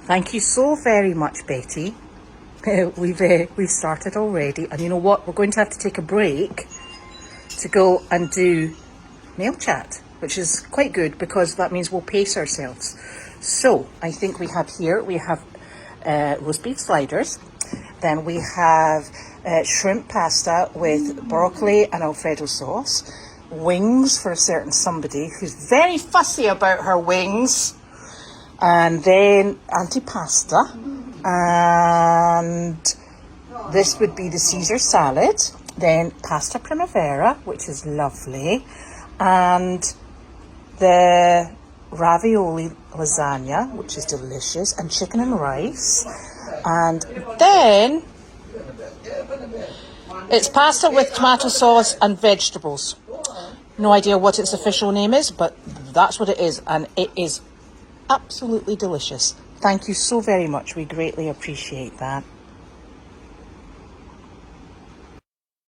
Thank you so very much, Betty. We've started already, and you know what? We're going to have to take a break to go and do mail chat, which is quite good because that means we'll pace ourselves. So I think we have roast beef sliders, then we have shrimp pasta with broccoli and Alfredo sauce, wings for a certain somebody who's very fussy about her wings, and then antipasta, and this would be the Caesar salad, then pasta primavera, which is lovely, and the ravioli lasagna, which is delicious, and chicken and rice, and then it's pasta with tomato sauce and vegetables. No idea what its official name is, but that's what it is, and it is absolutely delicious. Thank you so very much. We greatly appreciate that.